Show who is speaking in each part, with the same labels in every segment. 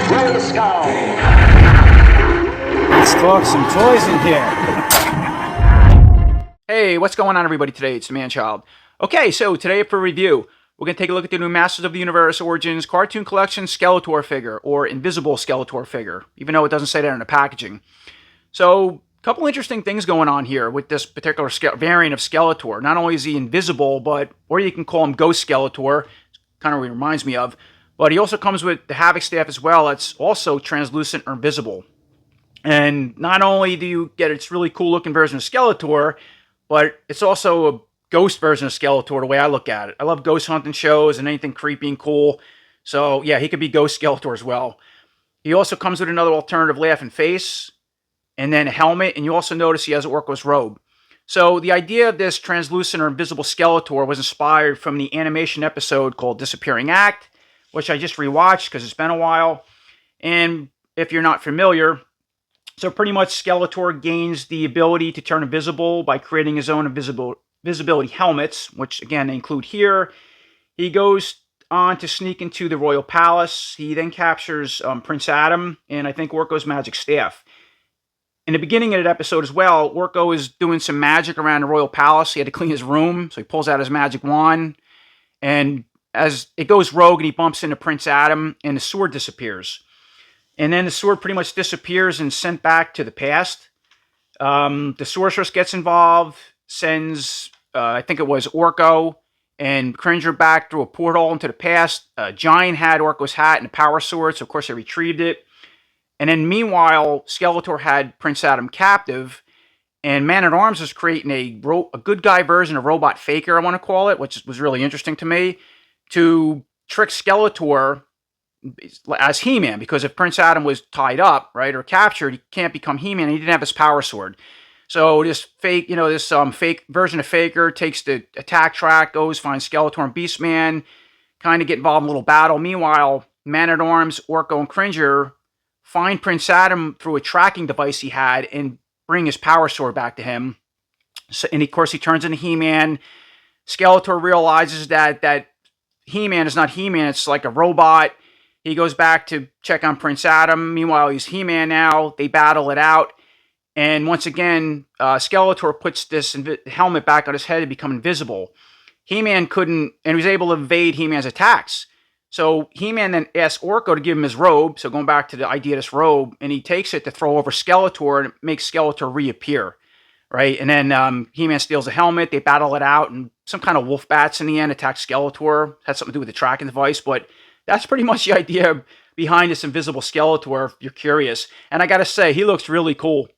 Speaker 1: Let's go.
Speaker 2: Let's talk some toys in here.
Speaker 3: Hey, what's going on, everybody? Today it's the Man-Child. Okay, so today for review, we're going to take a look at the new Masters of the Universe Origins Cartoon Collection Skeletor Figure, or Invisible Skeletor Figure, even though it doesn't say that in the packaging. So, a couple interesting things going on here with this particular variant of Skeletor. Not only is he invisible, or you can call him Ghost Skeletor, kind of reminds me of, but he also comes with the Havoc staff as well. That's also translucent or invisible. And not only do you get its really cool looking version of Skeletor, but it's also a ghost version of Skeletor the way I look at it. I love ghost hunting shows and anything creepy and cool. So yeah, he could be Ghost Skeletor as well. He also comes with another alternative laughing face and then a helmet. And you also notice he has an Orko's robe. So the idea of this translucent or invisible Skeletor was inspired from the animation episode called Disappearing Act, which I just rewatched because it's been a while. And if you're not familiar, so pretty much Skeletor gains the ability to turn invisible by creating his own visibility helmets, which again they include here. He goes on to sneak into the royal palace. He then captures Prince Adam and I think Orko's magic staff. In the beginning of that episode as well, Orko is doing some magic around the royal palace. He had to clean his room, so he pulls out his magic wand. And as it goes rogue and he bumps into Prince Adam and the sword disappears. And then the sword pretty much disappears and sent back to the past. The sorceress gets involved, sends, I think it was Orko and Cringer back through a portal into the past. Giant had Orko's hat and a power sword, so of course they retrieved it. And then meanwhile, Skeletor had Prince Adam captive, and Man-at-Arms was creating a good guy version of Robot Faker, I want to call it, which was really interesting to me, to trick Skeletor as He-Man, because if Prince Adam was tied up, right, or captured, he can't become He-Man. He didn't have his power sword. So this fake, fake version of Faker takes the attack track, goes, finds Skeletor and Beastman, kind of get involved in a little battle. Meanwhile, Man-at-Arms, Orko, and Cringer find Prince Adam through a tracking device he had and bring his power sword back to him. So, and of course, he turns into He-Man. Skeletor realizes that He-Man is not He-Man, it's like a robot. He goes back to check on Prince Adam. Meanwhile, he's He-Man now. They battle it out. And once again, Skeletor puts this helmet back on his head to become invisible. He-Man couldn't, and he was able to evade He-Man's attacks. So He-Man then asks Orko to give him his robe. So going back to the idea of this robe, and he takes it to throw over Skeletor, and it makes Skeletor reappear. Right? And then He-Man steals the helmet. They battle it out, and some kind of wolf bats in the end attack Skeletor. Had something to do with the tracking device, but that's pretty much the idea behind this invisible Skeletor, if you're curious. And I gotta say, he looks really cool.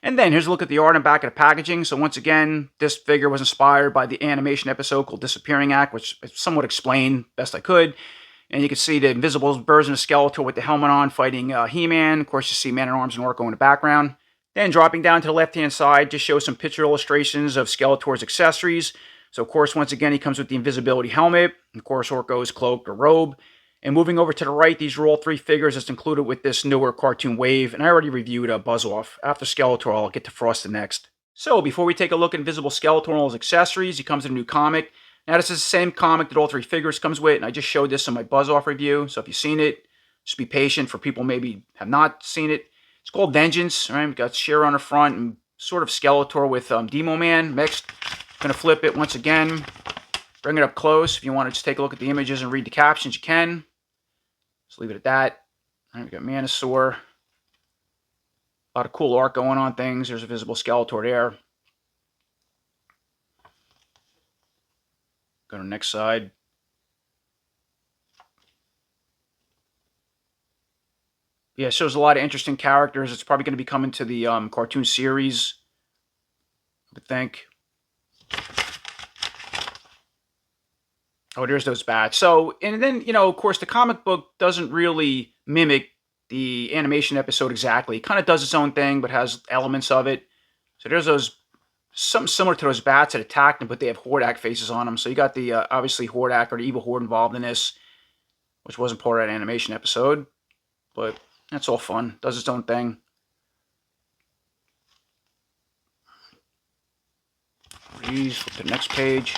Speaker 3: And then here's a look at the art and back of the packaging. So once again, this figure was inspired by the animation episode called Disappearing Act, which I somewhat explained best I could. And you can see the invisible version of Skeletor with the helmet on fighting He-Man. Of course, you see Man-at-Arms and Orko in the background. Then dropping down to the left-hand side, just shows some picture illustrations of Skeletor's accessories. So of course, once again, he comes with the invisibility helmet. And of course, Orko's cloak or robe. And moving over to the right, these are all three figures that's included with this newer cartoon wave. And I already reviewed Buzz-Off. After Skeletor, I'll get to Frosted next. So before we take a look at Invisible Skeletor and all his accessories, he comes in a new comic. Now this is the same comic that all three figures comes with. And I just showed this in my Buzz-Off review. So if you've seen it, just be patient. For people maybe have not seen it. It's called Vengeance. Right? We've got Shearer on the front and sort of Skeletor with Demo Man mixed. Going to flip it once again. Bring it up close. If you want to just take a look at the images and read the captions, you can. Just leave it at that. All right, we got Manosaur. A lot of cool art going on things. There's a visible Skeletor there. Go to the next side. Yeah, it shows a lot of interesting characters. It's probably going to be coming to the cartoon series, I would think. Oh, there's those bats. So, and then, of course, the comic book doesn't really mimic the animation episode exactly. It kind of does its own thing, but has elements of it. So there's something similar to those bats that attack them, but they have Hordak faces on them. So you got the, obviously, Hordak or the Evil Horde involved in this, which wasn't part of that animation episode. But that's all fun. Does its own thing. Please flip to the next page.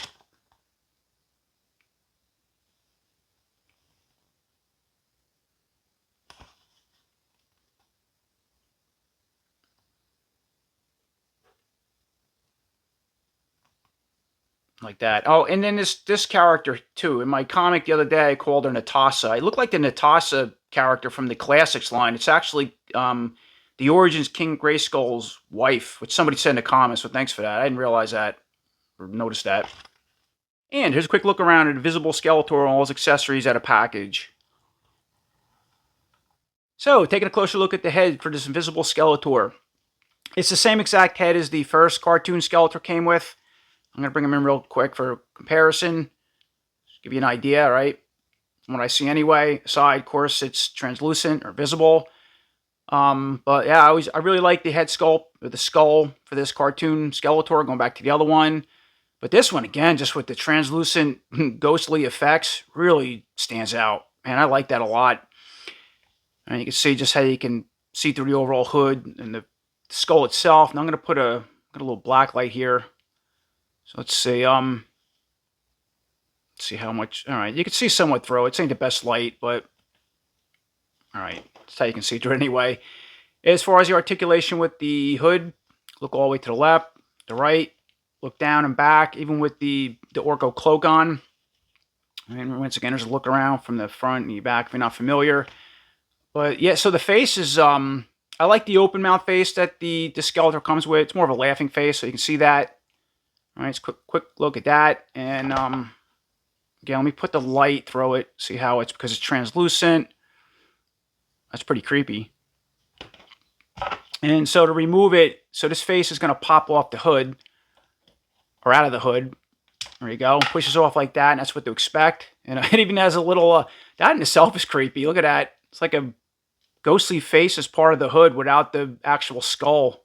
Speaker 3: like that. Oh, and then this character too. In my comic the other day, I called her Natasha. It looked like the Natasha character from the Classics line. It's actually the Origins King Grayskull's wife, which somebody said in the comments. So thanks for that. I didn't realize that or notice that. And here's a quick look around at Invisible Skeletor and all his accessories out of package. So, taking a closer look at the head for this Invisible Skeletor. It's the same exact head as the first cartoon Skeletor came with. I'm going to bring him in real quick for comparison. Just give you an idea, right? From what I see anyway. Aside, of course, it's translucent or visible. But yeah, I really like the head sculpt, or the skull for this cartoon Skeletor, going back to the other one. But this one, again, just with the translucent, ghostly effects, really stands out. Man, I like that a lot. And you can see just how you can see through the overall hood and the skull itself. And I'm going to put got a little black light here. So let's see, see how much, all right, you can see somewhat through it. It ain't the best light, but all right, that's how you can see through it anyway. As far as the articulation with the hood, look all the way to the left, the right, look down and back, even with the Orko cloak on. And once again, there's a look around from the front and the back if you're not familiar. But yeah, so the face is, I like the open mouth face that the Skeletor comes with. It's more of a laughing face, so you can see that. All right, let's quick look at that. And again, let me put the light through it, see how it's, because it's translucent. That's pretty creepy. And so to remove it, so this face is going to pop off the hood, or out of the hood. There you go. Pushes off like that, and that's what to expect. And it even has a little, that in itself is creepy. Look at that. It's like a ghostly face as part of the hood without the actual skull.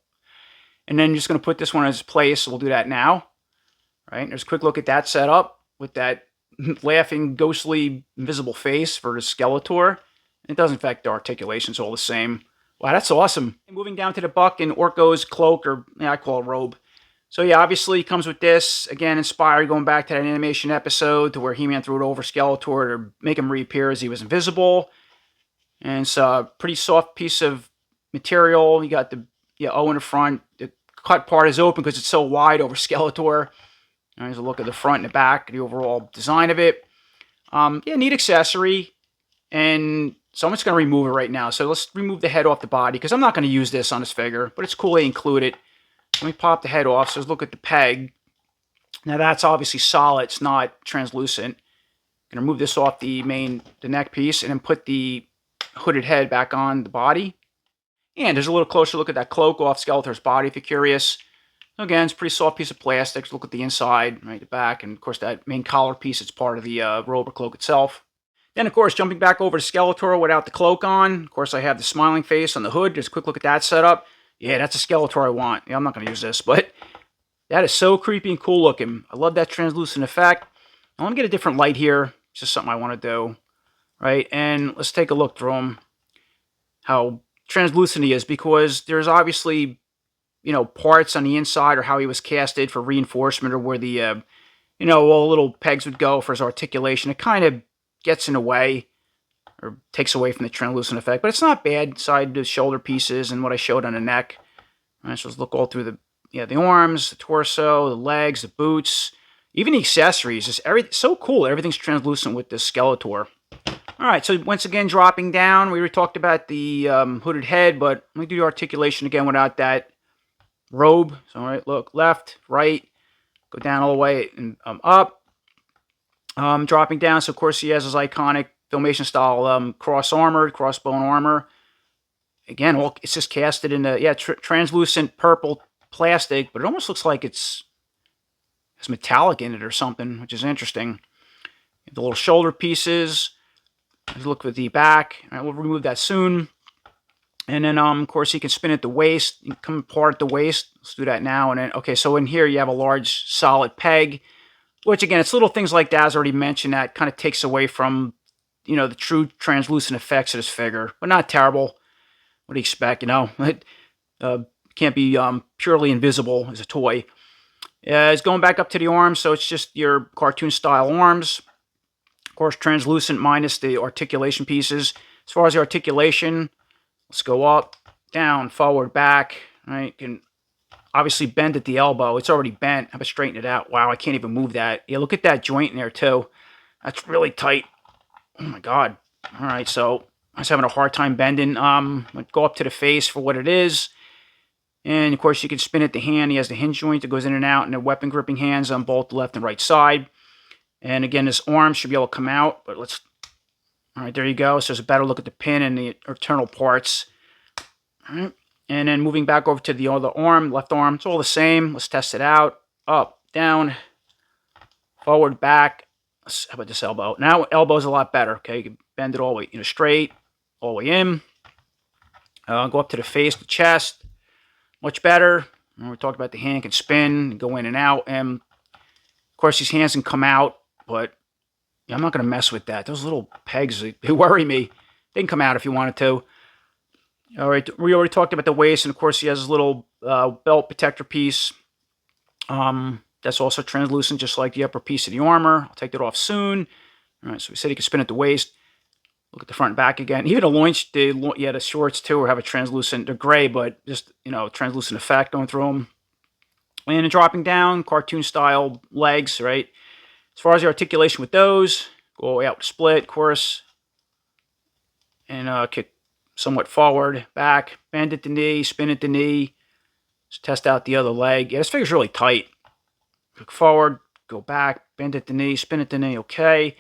Speaker 3: And then you're just going to put this one in its place. So we'll do that now. Right? There's a quick look at that setup with that laughing, ghostly, invisible face for the Skeletor. It doesn't affect the articulation's all the same. Wow, that's awesome. Moving down to the Buck and Orko's cloak, or yeah, I call it robe. So yeah, obviously it comes with this. Again, inspired going back to that animation episode to where He-Man threw it over Skeletor to make him reappear as he was invisible. And it's a pretty soft piece of material. You got the O in the front. The cut part is open because it's so wide over Skeletor. There's a look at the front and the back, the overall design of it. Yeah, neat accessory. And so I'm just going to remove it right now. So let's remove the head off the body because I'm not going to use this on this figure, but it's cool they include it. Let me pop the head off. So let's look at the peg. Now that's obviously solid. It's not translucent. I'm going to remove this off the neck piece and then put the hooded head back on the body. And there's a little closer look at that cloak off Skeletor's body if you're curious. Again, it's a pretty soft piece of plastic. Look at the inside, right, the back, and of course that main collar piece is part of the robe or cloak itself. Then, of course, jumping back over to Skeletor without the cloak on. Of course, I have the smiling face on the hood. Just a quick look at that setup. Yeah, that's a Skeletor I want. Yeah, I'm not going to use this, but that is so creepy and cool looking. I love that translucent effect. I want to get a different light here. It's just something I want to do, right? And let's take a look through him, how translucent he is, because there's obviously, you know, parts on the inside or how he was casted for reinforcement or where the, you know, all the little pegs would go for his articulation. It kind of gets in the way or takes away from the translucent effect, but it's not bad. Side the shoulder pieces and what I showed on the neck. All right, so let's look all through the arms, the torso, the legs, the boots, even the accessories. Just so cool. Everything's translucent with this Skeletor. All right, so once again, dropping down, we already talked about the hooded head, but let me do the articulation again without that robe. So, all right, look, left, right, go down all the way and up. Dropping down, so of course he has his iconic Filmation style crossbone armor. Again, it's just casted in the translucent purple plastic, but it almost looks like it's metallic in it or something, which is interesting. The little shoulder pieces. Let's look at the back. All right, we'll remove that soon. And then, of course, you can spin at the waist. You can come apart at the waist. Let's do that now. And then, okay, so in here you have a large, solid peg, which, again, it's little things like that, as already mentioned, that kind of takes away from, you know, the true translucent effects of this figure. But not terrible. What do you expect, you know? It can't be purely invisible as a toy. It's going back up to the arms, so it's just your cartoon-style arms. Of course, translucent minus the articulation pieces. As far as the articulation, let's go up, down, forward, back. Right? You can obviously bent at the elbow. It's already bent. How about straighten it out? Wow, I can't even move that. Yeah, look at that joint in there too. That's really tight. Oh my God. All right, so I was having a hard time bending. Let's go up to the face for what it is. And of course you can spin it the hand. He has the hinge joint that goes in and out, and the weapon gripping hands on both the left and right side. And again, this arm should be able to come out, but let's... All right, there you go. So there's a better look at the pin and the internal parts. All right. And then moving back over to the other arm, left arm, it's all the same. Let's test it out. Up, down, forward, back. How about this elbow? Now elbow's a lot better. Okay, you can bend it all the way, straight, all the way in. Go up to the face, the chest. Much better. And we talked about the hand can spin, go in and out. And of course, these hands can come out, but I'm not going to mess with that. Those little pegs, they worry me. They can come out if you wanted to. All right, we already talked about the waist, and of course he has his little belt protector piece. That's also translucent, just like the upper piece of the armor. I'll take that off soon. All right, so we said he can spin at the waist. Look at the front and back again. Even the loins, the shorts too, have a translucent. They're gray, but just translucent effect going through them. And then dropping down, cartoon style legs, right? As far as the articulation with those, go all the way out, split, of course, and kick somewhat forward, back, bend at the knee, spin at the knee. Let's test out the other leg. Yeah, this figure's really tight. Kick forward, go back, bend at the knee, spin at the knee, okay.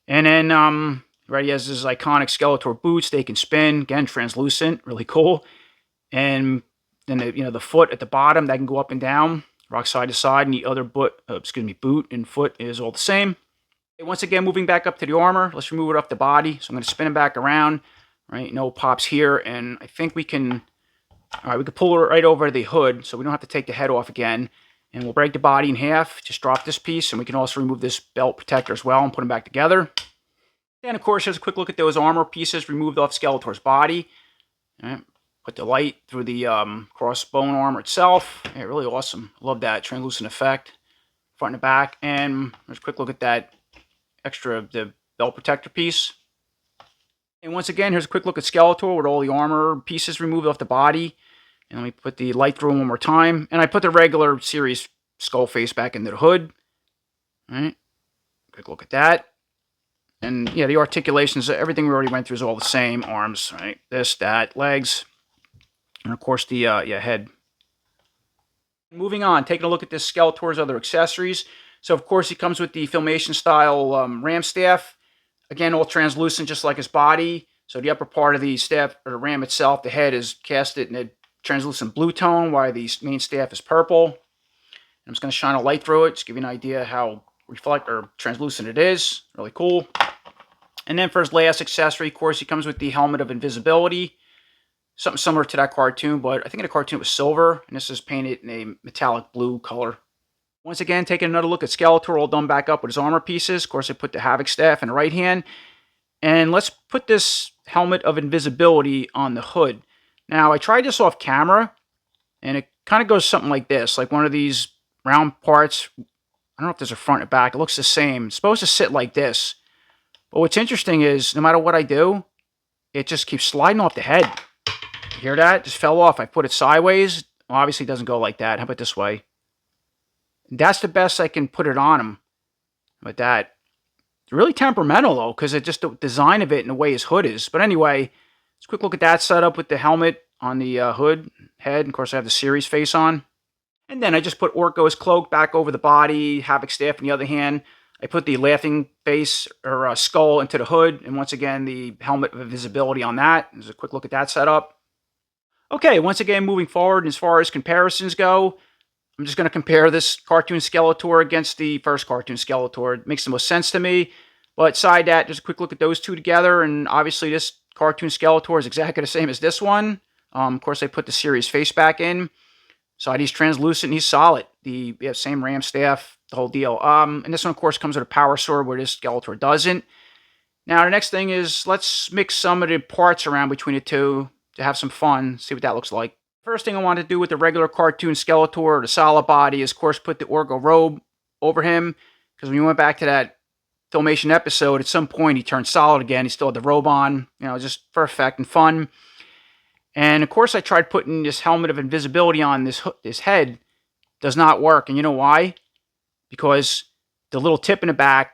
Speaker 3: And then, right, he has his iconic Skeletor boots. They can spin, again, translucent, really cool. And then, the foot at the bottom, that can go up and down. Rock side to side, and the other boot and foot is all the same. Okay, once again, moving back up to the armor, let's remove it off the body. So I'm going to spin it back around, right? No pops here, and I think we can, all right, we can pull it right over the hood, so we don't have to take the head off again. And we'll break the body in half, just drop this piece, and we can also remove this belt protector as well and put them back together. And of course, here's a quick look at those armor pieces removed off Skeletor's body. All right. Put the light through the crossbone armor itself. Yeah, really awesome. Love that translucent effect. Front and back. And there's a quick look at that the belt protector piece. And once again, here's a quick look at Skeletor with all the armor pieces removed off the body. And let me put the light through one more time. And I put the regular series skull face back into the hood. All right. Quick look at that. And yeah, the articulations, everything we already went through is all the same. Arms, right? This, that, legs. And of course the head. Moving on, taking a look at this Skeletor's other accessories. So of course he comes with the Filmation style ram staff. Again, all translucent just like his body. So the upper part of the staff, or the ram itself, the head is casted in a translucent blue tone, while the main staff is purple. And I'm just going to shine a light through it, just give you an idea how translucent it is. Really cool. And then for his last accessory, of course, he comes with the helmet of invisibility. Something similar to that cartoon, but I think in the cartoon it was silver, and this is painted in a metallic blue color. Once again, taking another look at Skeletor, all done back up with his armor pieces. Of course, I put the Havoc staff in the right hand. And let's put this helmet of invisibility on the hood. Now, I tried this off camera, and it kind of goes something like this, like one of these round parts. I don't know if there's a front or back. It looks the same. It's supposed to sit like this. But what's interesting is, no matter what I do, it just keeps sliding off the head. You hear that? Just fell off. I put it sideways. Well, obviously, it doesn't go like that. How about this way? That's the best I can put it on him. But that. It's really temperamental, though, because it's just the design of it and the way his hood is. But anyway, let's quick look at that setup with the helmet on the hood, head. And of course, I have the series face on. And then I just put Orko's cloak back over the body, Havoc staff in the other hand. I put the laughing face or skull into the hood. And once again, the helmet of invisibility on that. There's a quick look at that setup. Okay, once again, moving forward, as far as comparisons go, I'm just going to compare this cartoon Skeletor against the first cartoon Skeletor. It makes the most sense to me. But side that, just a quick look at those two together. And obviously, this cartoon Skeletor is exactly the same as this one. Of course, I put the series face back in. Side, he's translucent, he's solid. The same ram staff, the whole deal. And this one, of course, comes with a power sword, where this Skeletor doesn't. Now, the next thing is, let's mix some of the parts around between the two to have some fun, see what that looks like. First thing I want to do with the regular cartoon Skeletor, the solid body, is, of course, put the Orko robe over him. Because when you went back to that Filmation episode, at some point he turned solid again. He still had the robe on, just for effect and fun. And of course I tried putting this helmet of invisibility on this head. Does not work. And you know why? Because the little tip in the back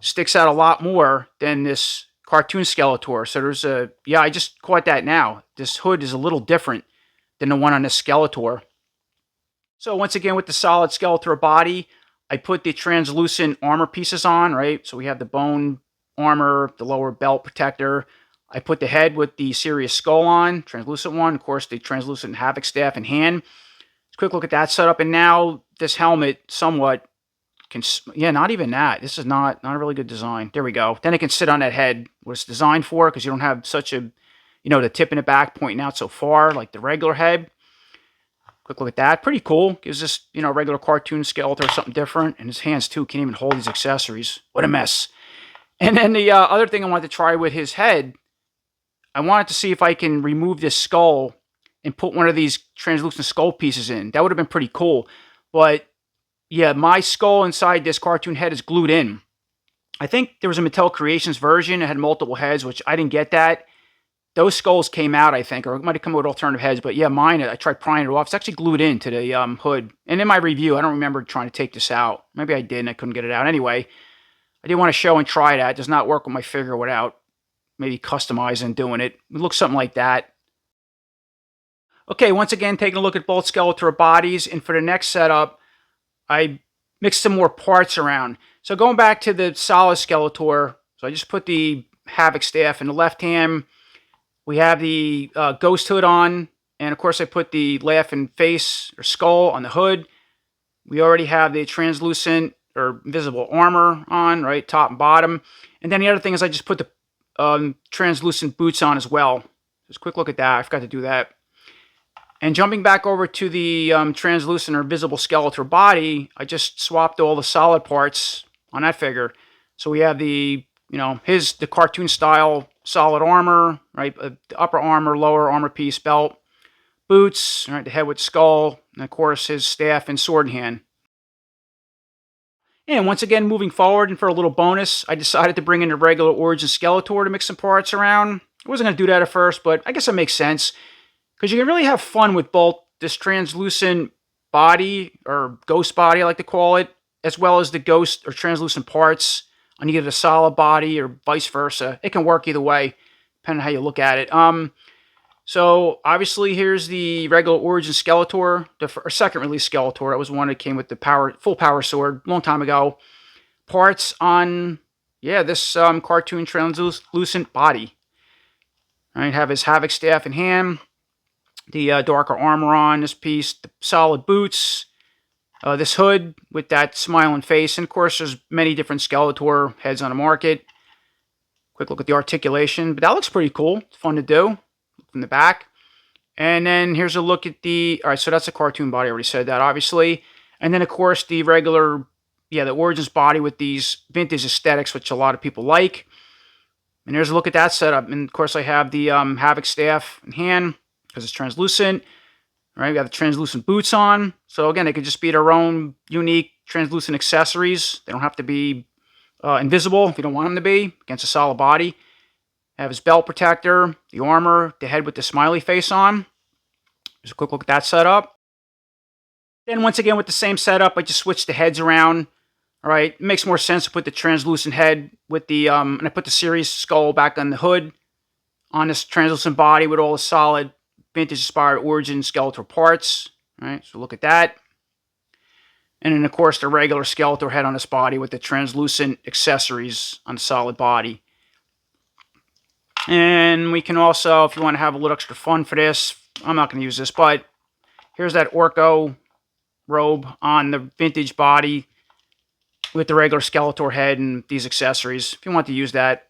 Speaker 3: sticks out a lot more than this cartoon Skeletor. So there's yeah, I just caught that now. This hood is a little different than the one on the Skeletor. So once again, with the solid Skeletor body, I put the translucent armor pieces on, right? So we have the bone armor, the lower belt protector. I put the head with the Sirius skull on, translucent one. Of course, the translucent Havoc staff in hand. Let's quick look at that setup. And now this helmet somewhat can, yeah, not even that. This is not a really good design. There we go. Then it can sit on that head, what it's designed for, because you don't have such a, the tip in the back pointing out so far like the regular head. Quick look at that. Pretty cool. Gives this, regular cartoon Skeletor something different. And his hands, too, can't even hold these accessories. What a mess. And then the other thing I wanted to try with his head, I wanted to see if I can remove this skull and put one of these translucent skull pieces in. That would have been pretty cool. But, yeah, my skull inside this cartoon head is glued in. I think there was a Mattel Creations version that had multiple heads, which I didn't get that. Those skulls came out, I think, or it might have come with alternative heads. But, yeah, mine, I tried prying it off. It's actually glued into the hood. And in my review, I don't remember trying to take this out. Maybe I did and I couldn't get it out. Anyway, I did want to show and try that. It does not work with my figure without maybe customizing and doing it. It looks something like that. Okay, once again, taking a look at both Skeletor bodies. And for the next setup, I mixed some more parts around. So going back to the solid Skeletor, so I just put the Havoc staff in the left hand. We have the ghost hood on. And of course, I put the laughing face or skull on the hood. We already have the translucent or invisible armor on, right, top and bottom. And then the other thing is I just put the translucent boots on as well. Just a quick look at that. I forgot to do that. And jumping back over to the translucent or visible Skeletor body, I just swapped all the solid parts on that figure. So we have the, the cartoon style solid armor, right? The upper armor, lower armor piece, belt, boots, right? The head with skull, and of course his staff and sword in hand. And once again, moving forward, and for a little bonus, I decided to bring in the regular Origin Skeletor to mix some parts around. I wasn't going to do that at first, but I guess it makes sense. Because you can really have fun with both this translucent body, or ghost body I like to call it, as well as the ghost or translucent parts on either the solid body or vice versa. It can work either way, depending on how you look at it. So obviously here's the regular Origin Skeletor, the second release Skeletor. That was one that came with the full power sword a long time ago. Parts on, yeah, this cartoon translucent body. Right, have his Havoc staff in hand, the darker armor on this piece, the solid boots, this hood with that smiling face, and of course there's many different Skeletor heads on the market. Quick look at the articulation, but that looks pretty cool. It's fun to do. From the back. And then here's a look at the, all right, so that's a cartoon body. I already said that, obviously. And then, of course, the regular, yeah, the Origins body with these vintage aesthetics, which a lot of people like. And there's a look at that setup. And, of course, I have the Havoc staff in hand because it's translucent. All right, we got the translucent boots on. So, again, they could just be their own unique translucent accessories. They don't have to be invisible if you don't want them to be against a solid body. Have his belt protector, the armor, the head with the smiley face on. Just a quick look at that setup. Then once again with the same setup, I just switched the heads around. All right, it makes more sense to put the translucent head with the, and I put the Sirius skull back on the hood on this translucent body with all the solid vintage-inspired Origin Skeletor parts. All right, so look at that. And then, of course, the regular Skeletor head on this body with the translucent accessories on the solid body. And we can also, if you want to have a little extra fun for this, I'm not going to use this, but here's that Orko robe on the vintage body with the regular Skeletor head and these accessories, if you want to use that.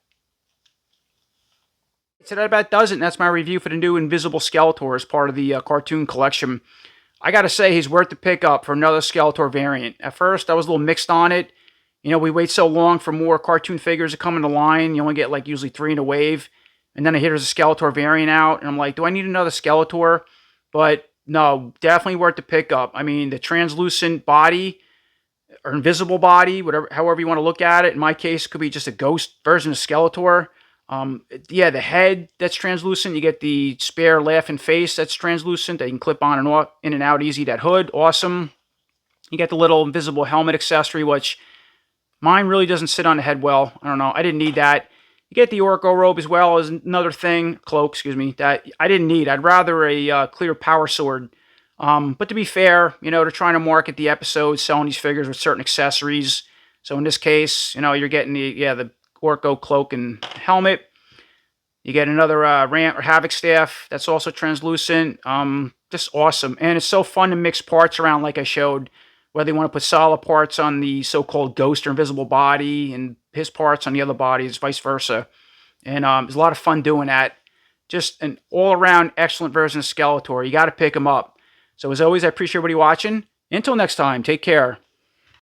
Speaker 3: So that about does it, and that's my review for the new Invisible Skeletor as part of the cartoon collection. I got to say, he's worth the pick up for another Skeletor variant. At first, I was a little mixed on it. We wait so long for more cartoon figures to come in the line. You only get like usually 3 in a wave. And then I hear there's a Skeletor variant out, and I'm like, do I need another Skeletor? But no, definitely worth the pickup. I mean, the translucent body, or invisible body, whatever, however you want to look at it. In my case, it could be just a ghost version of Skeletor. Yeah, the head that's translucent. You get the spare laughing face that's translucent that you can clip on and off, in and out easy. That hood, awesome. You get the little invisible helmet accessory, which mine really doesn't sit on the head well. I don't know. I didn't need that. You get the Orko robe as well as another thing, cloak, excuse me, that I didn't need. I'd rather a clear power sword. But to be fair, they're trying to market the episode, selling these figures with certain accessories. So in this case, you're getting the Orko cloak and helmet. You get another Rant or Havoc staff that's also translucent. Just awesome. And it's so fun to mix parts around like I showed. Whether you want to put solid parts on the so-called ghost or invisible body and his parts on the other bodies, vice versa. And there's a lot of fun doing that. Just an all-around excellent version of Skeletor. You got to pick him up. So as always, I appreciate everybody watching. Until next time, take care.